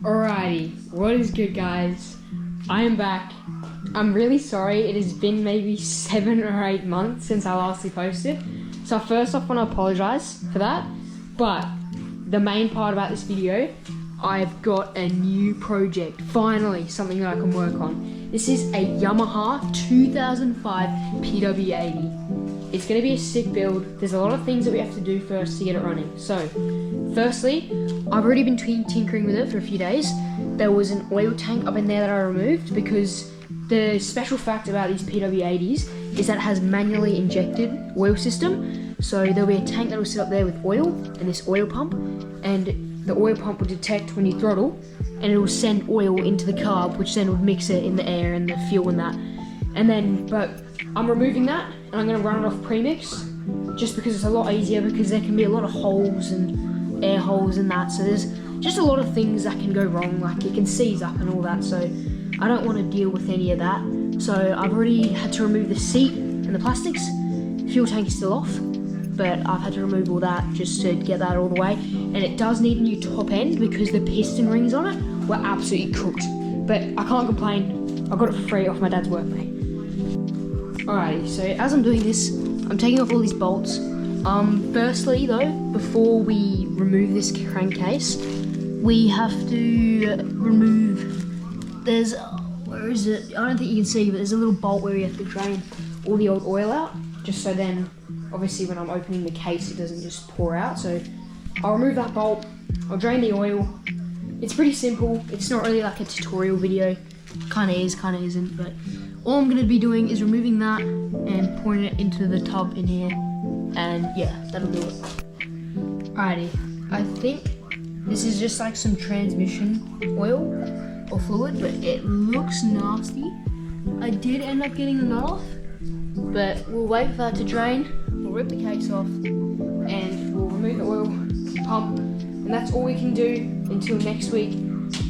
Alrighty, what is good, guys? I am back. I'm really sorry, it has been maybe 7 or 8 months since I lastly posted. So first off, I want to apologise for that. But the main part about this video, I've got a new project. Finally, something that I can work on. This is a Yamaha 2005 PW80. It's going to be a sick build. There's a lot of things that we have to do first to get it running. So, firstly, I've already been tinkering with it for a few days. There was an oil tank up in there that I removed because the special fact about these PW80s is that it has manually injected oil system. So there'll be a tank that will sit up there with oil and this oil pump, and the oil pump will detect when you throttle and it will send oil into the carb, which then would mix it in the air and the fuel and that. And then, but I'm removing that and I'm going to run it off premix just because it's a lot easier, because there can be a lot of holes and air holes and that. So there's just a lot of things that can go wrong, like it can seize up and all that. So I don't want to deal with any of that. So I've already had to remove the seat and the plastics. Fuel tank is still off, but I've had to remove all that just to get that all the way. And it does need a new top end because the piston rings on it were absolutely cooked. But I can't complain. I got it for free off my dad's work, mate. Alrighty, so as I'm doing this, I'm taking off all these bolts. Firstly though, before we remove this crankcase, we have to remove, where is it? I don't think you can see, but there's a little bolt where we have to drain all the old oil out, just so then, obviously when I'm opening the case, it doesn't just pour out. So I'll remove that bolt, I'll drain the oil. It's pretty simple. It's not really like a tutorial video. Kinda is, kinda isn't, but all I'm gonna be doing is removing that and pouring it into the tub in here, and yeah, that'll do it. Alrighty, I think this is just like some transmission oil or fluid, but it looks nasty. I did end up getting the nut off, but we'll wait for that to drain, we'll rip the case off, and we'll remove the oil pump, and that's all we can do until next week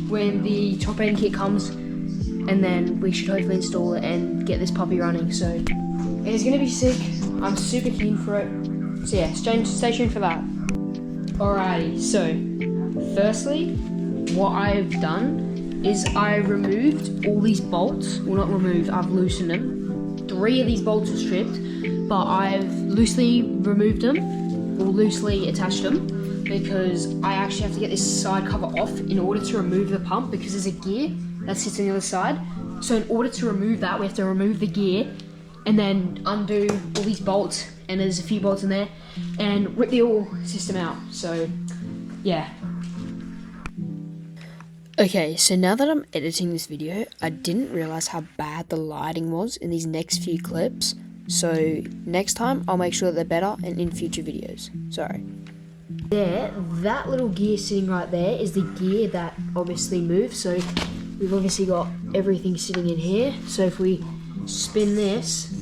when the top end kit comes, and then we should hopefully install it and get this puppy running. So it is going to be sick. I'm super keen for it. So yeah, stay tuned for that. Alrighty, so firstly, what I've done is I removed all these bolts. Well, not removed, I've loosened them. 3 of these bolts were stripped, but I've loosely removed them, or loosely attached them, because I actually have to get this side cover off in order to remove the pump, because there's a gear that sits on the other side. So in order to remove that, we have to remove the gear and then undo all these bolts, and there's a few bolts in there, and rip the oil system out. So yeah. Okay, so now that I'm editing this video, I didn't realise how bad the lighting was in these next few clips. So next time I'll make sure that they're better and in future videos. Sorry. There, that little gear sitting right there is the gear that obviously moves. So we've obviously got everything sitting in here. So if we spin this,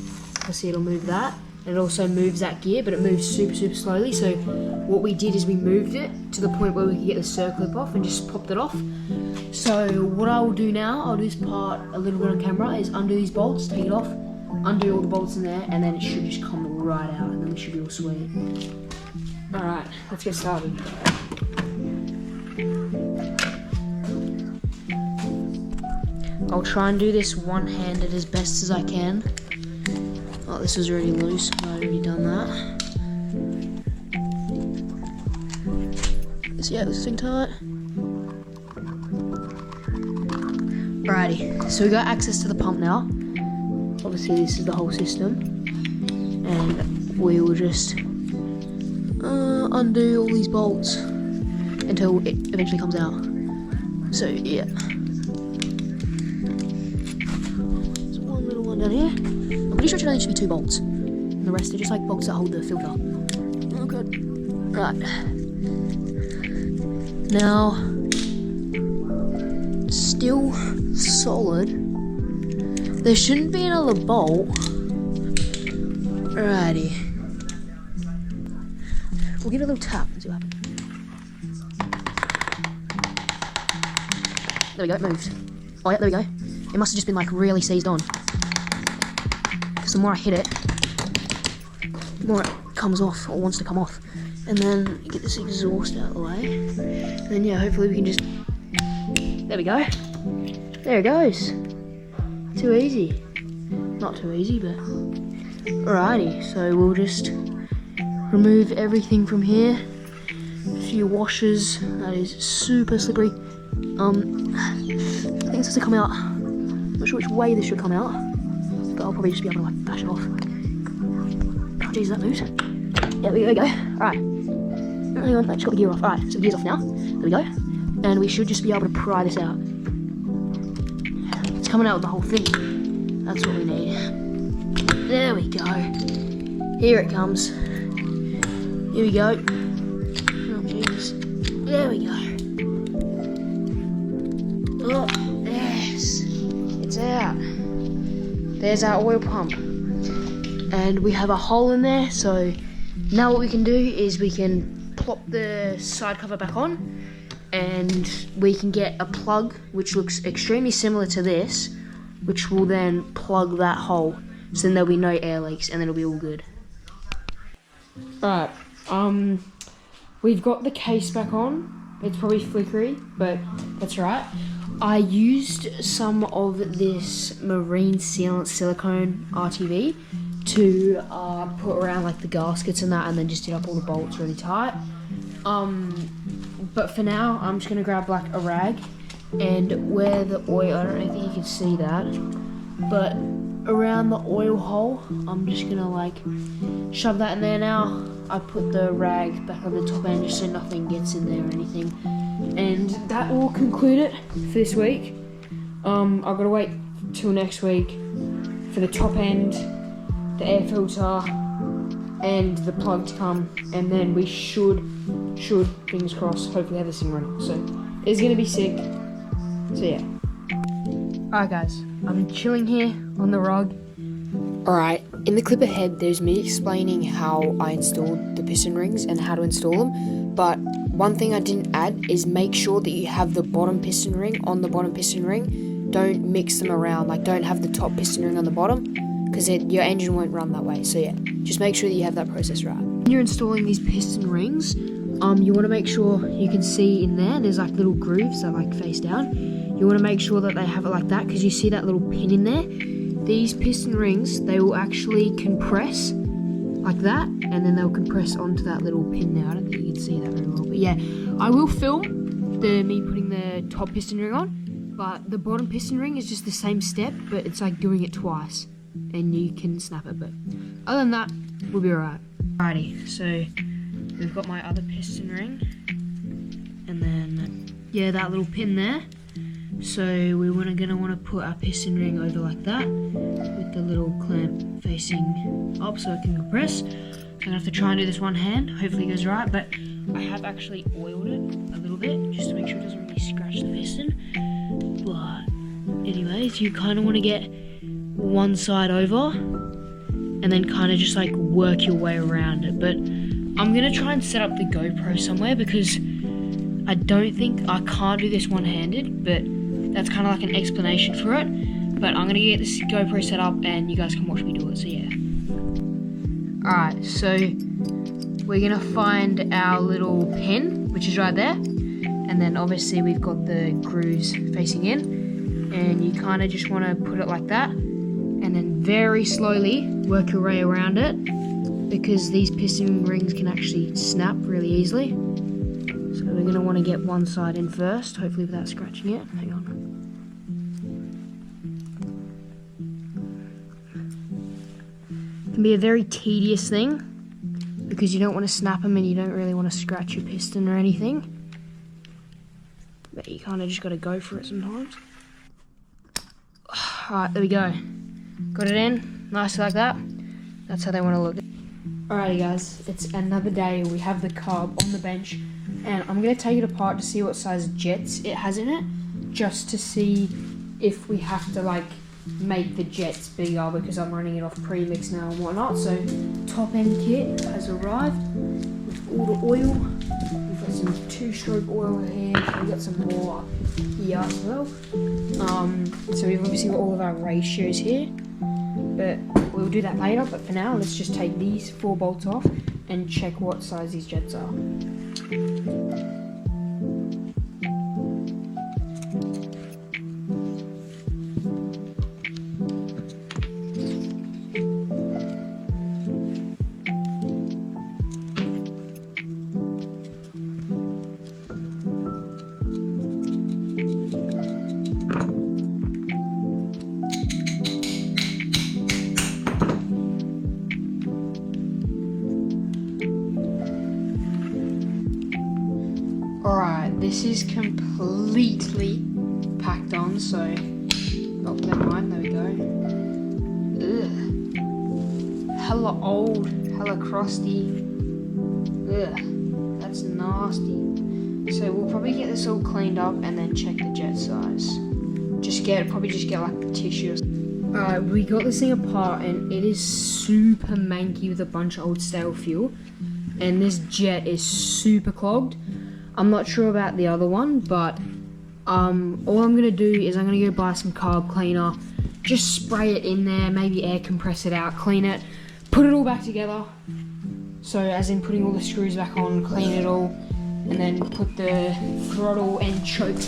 you'll see it'll move that. And it also moves that gear, but it moves super, super slowly. So what we did is we moved it to the point where we could get the circlip off and just popped it off. So what I will do now, I'll do this part a little bit on camera, is undo these bolts, take it off, undo all the bolts in there, and then it should just come right out, and then we should be all sweet. Alright, let's get started. I'll try and do this one-handed as best as I can. Oh, this was already loose, I've already done that. So yeah, this thing tight. Alrighty, so we got access to the pump now. Obviously this is the whole system. And we will just undo all these bolts until it eventually comes out. So yeah. There's one little one down here. I'm pretty sure it should only be 2 bolts. And the rest are just like bolts that hold the filter. Oh god. Right. Now, still solid. There shouldn't be another bolt. Alrighty. We'll give it a little tap and see what happens. There we go, it moved. Oh yeah, there we go. It must have just been like really seized on. Because the more I hit it, the more it comes off or wants to come off. And then get this exhaust out of the way. And then yeah, hopefully we can just There we go. There it goes. Too easy. Not too easy, but alrighty. So we'll just remove everything from here. A few washers. That is super slippery. I think this has to come out. I'm not sure which way this should come out, but I'll probably just be able to like bash it off. Oh jeez, that moves. Yeah, there we go. Alright. Hang on, I just got the gear off. Alright, so the gear's off now. There we go. And we should just be able to pry this out. It's coming out with the whole thing. That's what we need. There we go. Here it comes. Here we go. Oh jeez. There we go. Oh, yes. It's out. There's our oil pump. And we have a hole in there, so now what we can do is we can plop the side cover back on, and we can get a plug which looks extremely similar to this, which will then plug that hole, so then there'll be no air leaks and then it'll be all good. Alright, we've got the case back on. It's probably flickery, but that's right. I used some of this marine sealant silicone RTV to put around like the gaskets and that, and then just did up all the bolts really tight. But for now, I'm just gonna grab like a rag, and where the oil, I don't think you can see that, but around the oil hole, I'm just gonna like shove that in there now. I put the rag back on the top end just so nothing gets in there or anything. And that will conclude it for this week. I've got to wait till next week for the top end, the air filter, and the plug to come, and then we should, fingers crossed, hopefully have this thing running. So it's gonna be sick. So yeah. Alright guys, I'm chilling here on the rug. Alright, in the clip ahead there's me explaining how I installed the piston rings and how to install them, but one thing I didn't add is make sure that you have the bottom piston ring on the bottom piston ring. Don't mix them around, like don't have the top piston ring on the bottom, because your engine won't run that way. So yeah, just make sure that you have that process right. When you're installing these piston rings, you want to make sure you can see in there's like little grooves that like face down. You want to make sure that they have it like that, because you see that little pin in there. These piston rings, they will actually compress like that, and then they'll compress onto that little pin there. I don't think you can see that very well, but yeah, I will film me putting the top piston ring on, but the bottom piston ring is just the same step, but it's like doing it twice, and you can snap it. But other than that, we'll be alright. Alrighty, so we've got my other piston ring, and then yeah, that little pin there. So we're gonna want to put our piston ring over like that, with the little clamp facing up so it can compress. So I'm gonna have to try and do this one hand. Hopefully it goes right, but I have actually oiled it a little bit just to make sure it doesn't really scratch the piston. But anyways, you kind of want to get one side over and then kind of just like work your way around it. But I'm gonna try and set up the GoPro somewhere, because I can't do this one-handed, but that's kind of like an explanation for it. But I'm gonna get this GoPro set up and you guys can watch me do it, so yeah. Alright, so we're gonna find our little pin, which is right there. And then obviously we've got the grooves facing in. And you kind of just want to put it like that. And then very slowly work your way around it, because these piston rings can actually snap really easily. So we're going to want to get one side in first, hopefully without scratching it. Hang on. It can be a very tedious thing, because you don't want to snap them and you don't really want to scratch your piston or anything. But you kind of just got to go for it sometimes. Alright, there we go. Got it in, nicely like that. That's how they want to look. Alrighty guys, it's another day. We have the carb on the bench, and I'm going to take it apart to see what size jets it has in it, just to see if we have to like make the jets bigger, because I'm running it off pre-mix now and whatnot. So top end kit has arrived with all the oil. We've got some 2-stroke oil here, we've got some more here as well. So we've obviously got all of our ratios here, but we'll do that later. But for now, let's just take these 4 bolts off and check what size these jets are. this is completely packed on, so oh, never mind, there we go. Ugh. Hella old, hella crusty. Ugh, that's nasty. So we'll probably get this all cleaned up and then check the jet size. Probably just get like tissues. Alright, we got this thing apart and it is super manky with a bunch of old stale fuel. And this jet is super clogged. I'm not sure about the other one, but all I'm gonna do is I'm gonna go buy some carb cleaner, just spray it in there, maybe air compress it out, clean it, put it all back together. So as in putting all the screws back on, clean it all, and then put the throttle and choke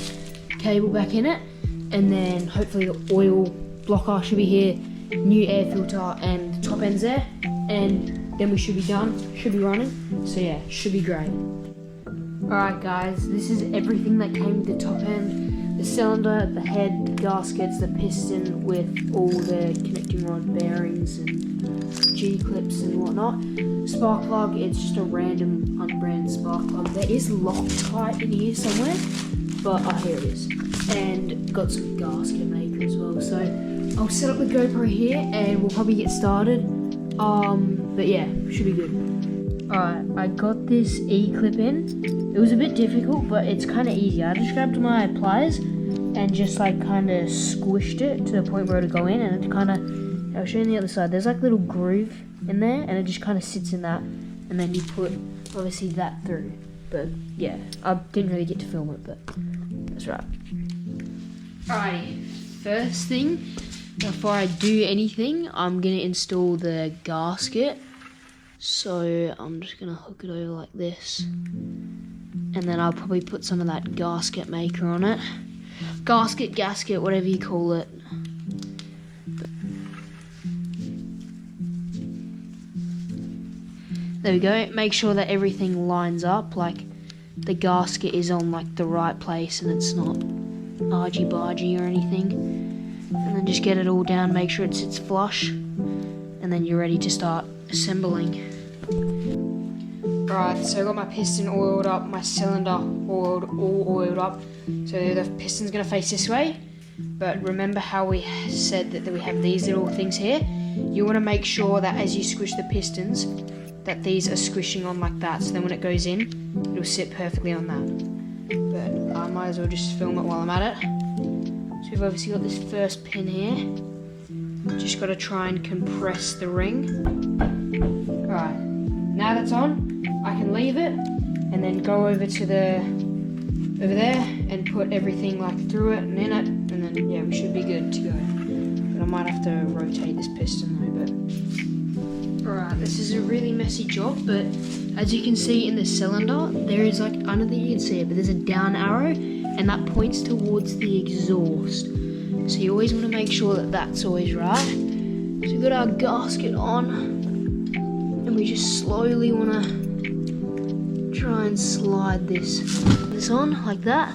cable back in it. And then hopefully the oil blocker should be here, new air filter, and the top end's there. And then we should be done, should be running. So yeah, should be great. Alright guys, this is everything that came with the top end. The cylinder, the head, the gaskets, the piston with all the connecting rod bearings and G-clips and whatnot. Spark plug, it's just a random unbranded spark plug. There is Loctite in here somewhere, but here it is. And got some gasket maker as well. So I'll set up the GoPro here and we'll probably get started. But yeah, should be good. Alright, I got this E-clip in. It was a bit difficult, but it's kind of easy. I just grabbed my pliers and just like kind of squished it to the point where it'll go in, and it kind of, I'll show you on the other side. There's like a little groove in there and it just kind of sits in that, and then you put obviously that through. But yeah, I didn't really get to film it, but that's right. Alrighty, first thing, before I do anything, I'm gonna install the gasket. So I'm just gonna hook it over like this, and then I'll probably put some of that gasket maker on it. Gasket, gasket, whatever you call it. There we go. Make sure that everything lines up, like the gasket is on like the right place and it's not argy-bargy or anything. And then just get it all down, make sure it sits flush, and then you're ready to start assembling. Alright, so I got my piston oiled up, my cylinder all oiled up. So the piston's gonna face this way, but remember how we said that we have these little things here? You wanna make sure that as you squish the pistons, that these are squishing on like that, so then when it goes in, it'll sit perfectly on that. But I might as well just film it while I'm at it. So we've obviously got this first pin here. Just gotta try and compress the ring. Alright, now that's on, I can leave it and then go over to over there and put everything like through it and in it, and then yeah, we should be good to go. But I might have to rotate this piston though, but alright, this is a really messy job, but as you can see in the cylinder, there is like, I don't think you can see it, but there's a down arrow and that points towards the exhaust. So you always want to make sure that that's always right. So we've got our gasket on, and we just slowly want to try and slide this on like that.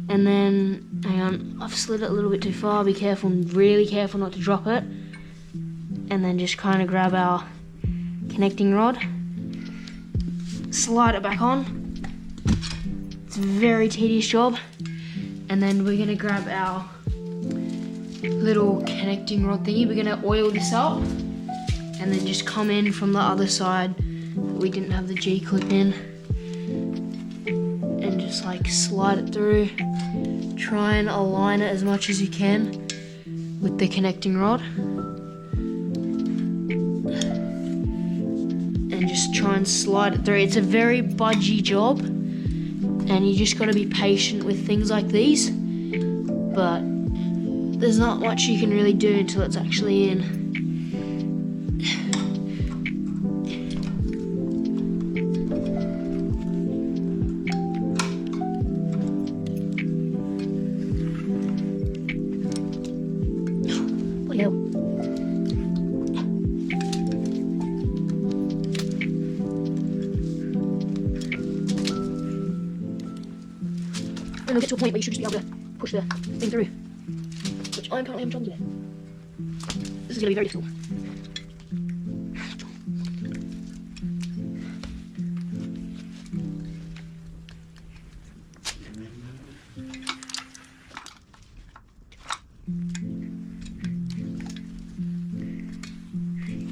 And then, hang on, I've slid it a little bit too far. Be careful, really careful not to drop it. And then just kind of grab our connecting rod, slide it back on. It's a very tedious job. And then we're gonna grab our little connecting rod thingy. We're gonna oil this up and then just come in from the other side. We didn't have the G-clip in, and just like slide it through. Try and align it as much as you can with the connecting rod, and just try and slide it through. It's a very budgy job, and you just got to be patient with things like these, but there's not much you can really do until it's actually in. Bloody hell. And it'll get to a point where you should just be able to push the thing through, which I'm currently having trouble with. This is going to be very difficult.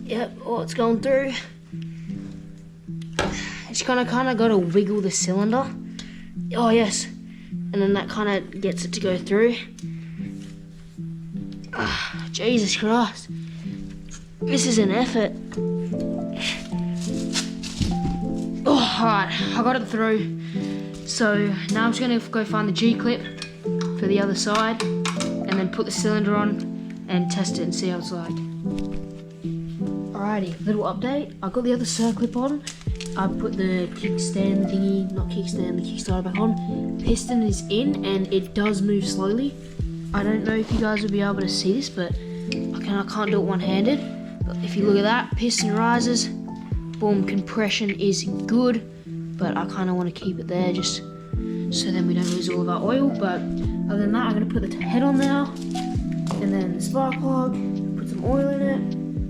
Yep, oh, it's going through. Just kind of got to wiggle the cylinder. Oh yes, and then that kind of gets it to go through. Jesus Christ, this is an effort. Oh, alright, I got it through. So now I'm just going to go find the G-clip for the other side and then put the cylinder on and test it and see how it's like. Alrighty, little update. I got the other circlip on. I put the kickstand thingy, not kickstand, the kickstarter back on. Piston is in and it does move slowly. I don't know if you guys will be able to see this, but I can't do it one-handed. But if you look at that, piston rises. Boom, compression is good, but I kind of want to keep it there just so then we don't lose all of our oil. But other than that, I'm going to put the head on now, and then the spark plug, put some oil in it,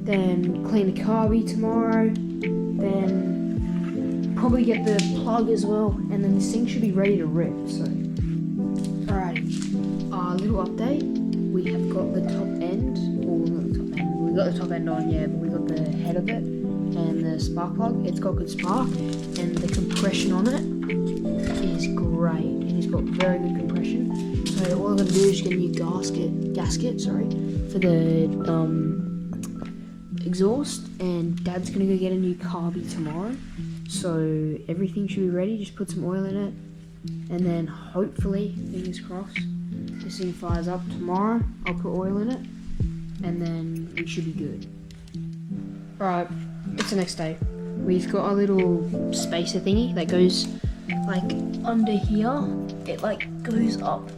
then clean the carby tomorrow, then probably get the plug as well, and then this thing should be ready to rip. So, alrighty, little update. We have got the top end, or not the top end, we got the top end on, yeah, but we got the head of it and the spark plug. It's got good spark, and the compression on it is great. It has got very good compression. So all I'm gonna do is get a new gasket, for the exhaust, and Dad's gonna go get a new carby tomorrow. So everything should be ready. Just put some oil in it, and then hopefully, fingers crossed, this thing fires up tomorrow. I'll put oil in it, and then we should be good. Alright, it's the next day. We've got a little spacer thingy that goes like under here. It like goes up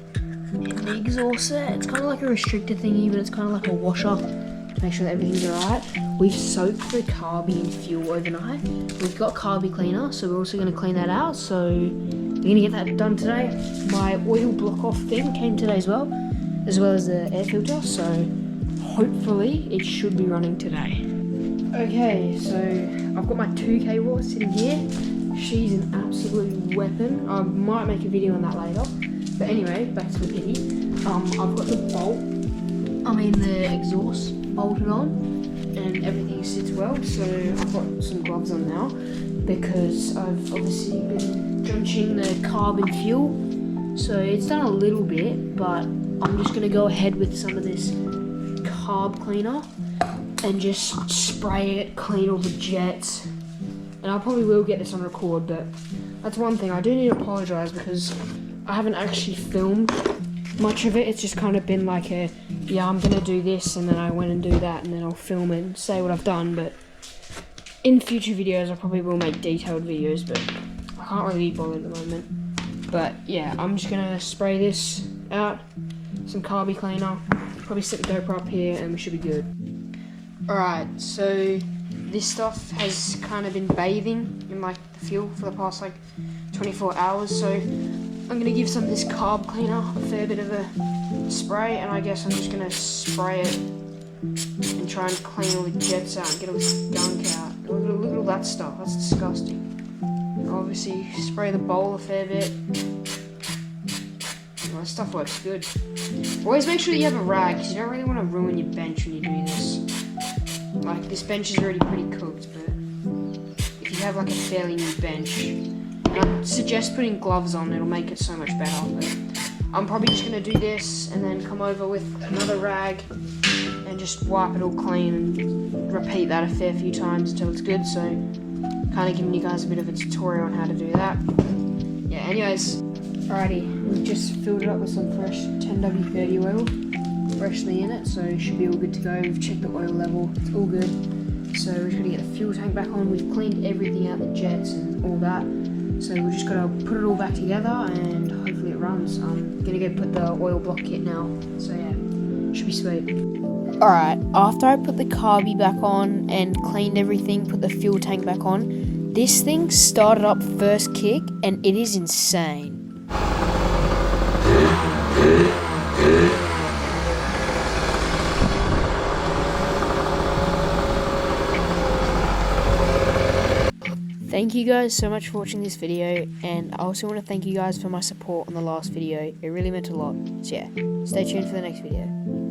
in the exhaust set. It's kind of like a restrictor thingy, but it's kind of like a washer to make sure that everything's alright. We've soaked the carby in fuel overnight. We've got carby cleaner, so we're also going to clean that out. So we're going to get that done today. My oil block off thing came today as well as the air filter. So hopefully it should be running today. Okay, so I've got my 2K watt sitting here. She's an absolute weapon. I might make a video on that later. But anyway, back to the piggy. I've got the exhaust bolted on, and everything sits well. So I've got some gloves on now because I've obviously been drenching the carb in fuel. So it's done a little bit, but I'm just gonna go ahead with some of this carb cleaner and just spray it, clean all the jets. And I probably will get this on record, but that's one thing. I do need to apologise because I haven't actually filmed much of it. It's just kind of been like yeah, I'm going to do this, and then I went and do that, and then I'll film it and say what I've done. But in future videos, I probably will make detailed videos, but I can't really be bothered at the moment. But yeah, I'm just going to spray this out, some carby cleaner, probably set the GoPro up here, and we should be good. Alright, so this stuff has kind of been bathing in like the fuel for the past like 24 hours, so I'm going to give some of this carb cleaner a fair bit of a spray, and I guess I'm just going to spray it and try and clean all the jets out and get all this gunk out. Look at all that stuff, that's disgusting. And obviously spray the bowl a fair bit. Well, this stuff works good. Always make sure that you have a rag, because you don't really want to ruin your bench when you do this. Like, this bench is already pretty cooked, but if you have like a fairly new bench, I'd suggest putting gloves on. It'll make it so much better. But I'm probably just going to do this and then come over with another rag and just wipe it all clean and repeat that a fair few times until it's good. So kind of giving you guys a bit of a tutorial on how to do that. Yeah, anyways, alrighty, we've just filled it up with some fresh 10W30 oil, freshly in it, so it should be all good to go. We've checked the oil level, it's all good. So we're just going to get the fuel tank back on. We've cleaned everything out, the jets and all that. So we're just going to put it all back together and hopefully it runs. I'm going to go put the oil block kit now. So yeah, should be sweet. Alright, after I put the carby back on and cleaned everything, put the fuel tank back on, this thing started up first kick and it is insane. Thank you guys so much for watching this video, and I also want to thank you guys for my support on the last video. It really meant a lot. So yeah, stay tuned for the next video.